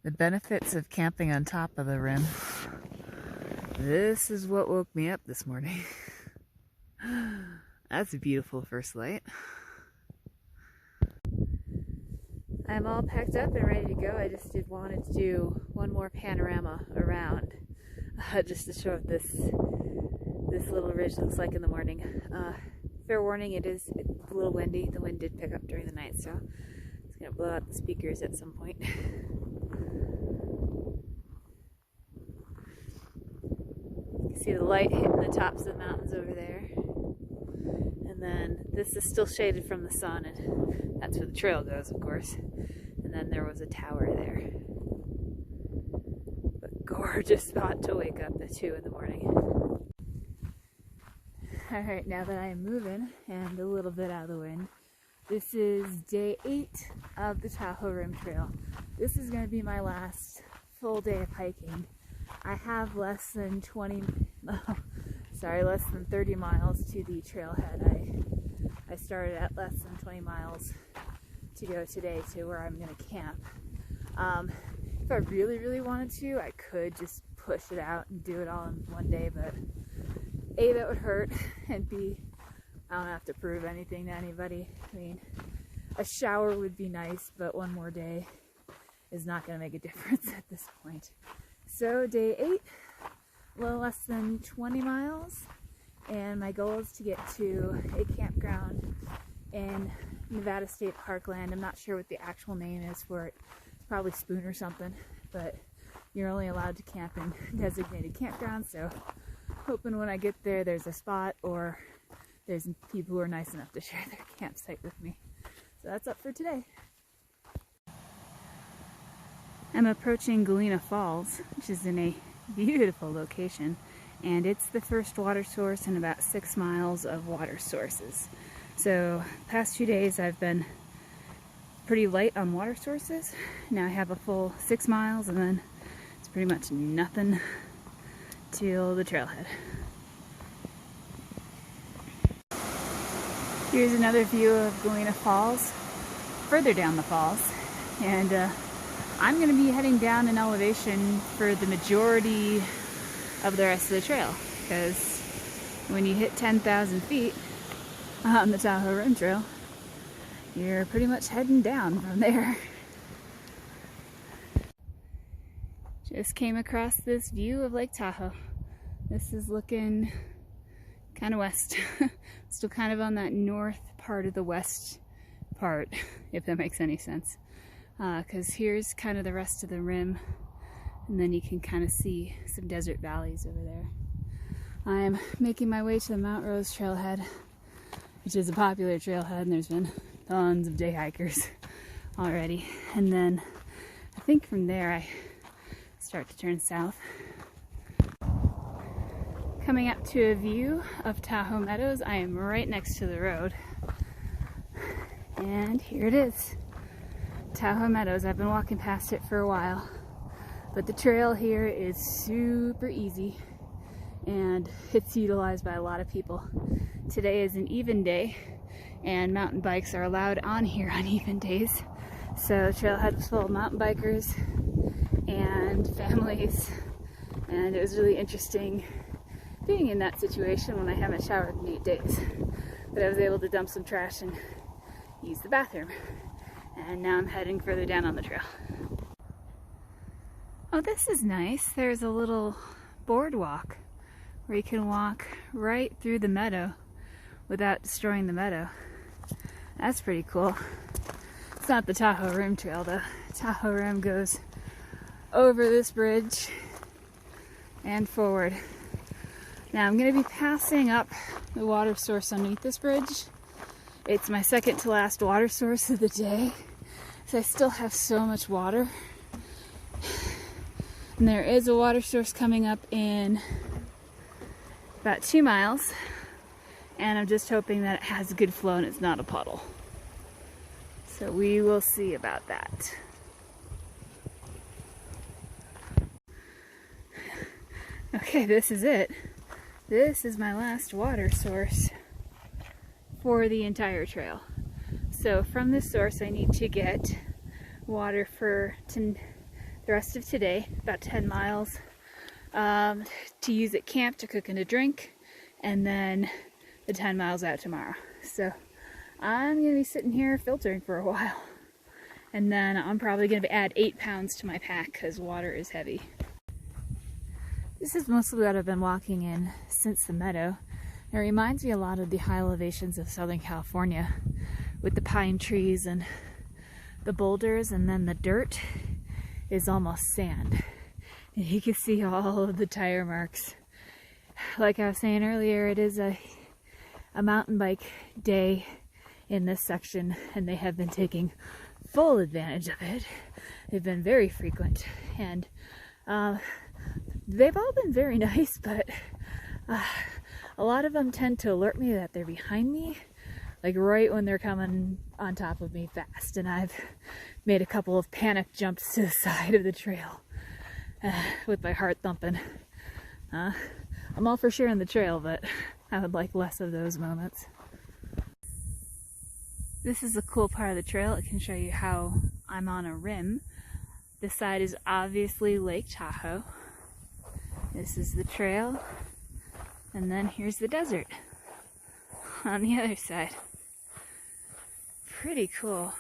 The benefits of camping on top of the rim. This is what woke me up this morning. That's a beautiful first light. I'm all packed up and ready to go. I just wanted to do one more panorama around, just to show what this little ridge looks like in the morning. Fair warning, it's a little windy. The wind did pick up during the night, so it's gonna blow out the speakers at some point. You can see the light hitting the tops of the mountains over there. And then this is still shaded from the sun, and that's where the trail goes, of course. And then there was a tower there. But gorgeous spot to wake up at 2 in the morning. Alright, now that I am moving and a little bit out of the wind, this is day 8 of the Tahoe Rim Trail. This is going to be my last full day of hiking. I have less than 30 miles to the trailhead. I started at less than 20 miles to go today to where I'm going to camp. If I really wanted to, I could just push it out and do it all in one day, but A, that would hurt, and B, I don't have to prove anything to anybody. I mean, a shower would be nice, but one more day is not going to make a difference at this point. So day 8, a little less than 20 miles, and my goal is to get to a campground in Nevada State Parkland. I'm not sure what the actual name is for it. It's probably Spoon or something, but you're only allowed to camp in designated campgrounds, so hoping when I get there there's a spot or there's people who are nice enough to share their campsite with me. So that's up for today. I'm approaching Galena Falls, which is in a beautiful location, and it's the first water source in about 6 miles of water sources. So the past 2 days I've been pretty light on water sources. Now I have a full 6 miles, and then it's pretty much nothing till the trailhead. Here's another view of Galena Falls, further down the falls, and I'm going to be heading down in elevation for the majority of the rest of the trail, because when you hit 10,000 feet on the Tahoe Rim Trail, you're pretty much heading down from there. Just came across this view of Lake Tahoe. This is looking kind of west. Still kind of on that north part of the west part, if that makes any sense. Because here's kind of the rest of the rim, and then you can kind of see some desert valleys over there. I'm making my way to the Mount Rose trailhead, which is a popular trailhead, and there's been tons of day hikers already. And then I think from there I start to turn south. Coming up to a view of Tahoe Meadows. I am right next to the road, and here it is. Tahoe Meadows. I've been walking past it for a while, but the trail here is super easy and it's utilized by a lot of people. Today is an even day, and mountain bikes are allowed on here on even days. So the trailhead was full of mountain bikers and families, and it was really interesting being in that situation when I haven't showered in 8 days. But I was able to dump some trash and use the bathroom. And now I'm heading further down on the trail. Oh, this is nice. There's a little boardwalk where you can walk right through the meadow without destroying the meadow. That's pretty cool. It's not the Tahoe Rim Trail though. Tahoe Rim goes over this bridge and forward. Now I'm going to be passing up the water source underneath this bridge. It's my second to last water source of the day, so I still have so much water. And there is a water source coming up in about 2 miles, and I'm just hoping that it has a good flow and it's not a puddle. So we will see about that. Okay, this is it. This is my last water source for the entire trail. So from this source I need to get water for the rest of today, about 10 miles, to use at camp to cook and to drink, and then the 10 miles out tomorrow. So I'm going to be sitting here filtering for a while. And then I'm probably going to add 8 pounds to my pack because water is heavy. This is mostly what I've been walking in since the meadow. It reminds me a lot of the high elevations of Southern California with the pine trees and the boulders, and then the dirt is almost sand. And you can see all of the tire marks. Like I was saying earlier, it is a mountain bike day in this section, and they have been taking full advantage of it. They've been very frequent, and they've all been very nice, but a lot of them tend to alert me that they're behind me, like right when they're coming on top of me fast, and I've made a couple of panic jumps to the side of the trail with my heart thumping. I'm all for sharing the trail, but I would like less of those moments. This is a cool part of the trail. It can show you how I'm on a rim. This side is obviously Lake Tahoe. This is the trail. And then here's the desert on the other side. Pretty cool.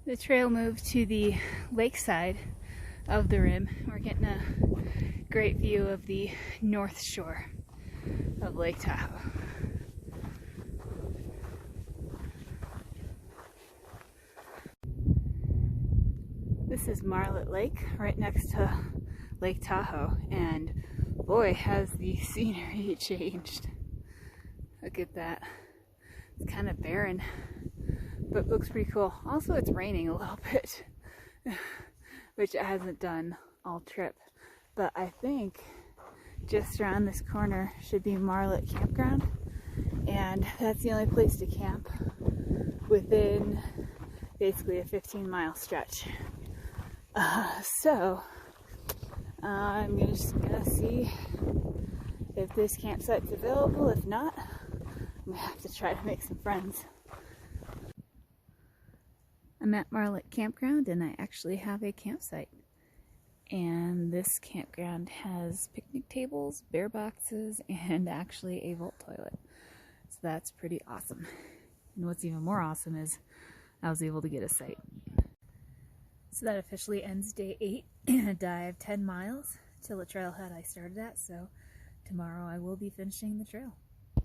The trail moved to the lake side of the rim. We're getting a great view of the north shore of Lake Tahoe. This is Marlette Lake, right next to Lake Tahoe, and boy, has the scenery changed. Look at that. It's kind of barren, but looks pretty cool. Also, it's raining a little bit, which it hasn't done all trip. But I think just around this corner should be Marlette Campground, and that's the only place to camp within basically a 15-mile stretch. So I'm just gonna see if this campsite's available. If not, I'm gonna have to try to make some friends. I'm at Marlette Campground, and I actually have a campsite. And this campground has picnic tables, bear boxes, and actually a vault toilet. So that's pretty awesome. And what's even more awesome is I was able to get a site. So that officially ends day 8 and I have 10 miles till the trailhead I started at. So tomorrow I will be finishing the trail.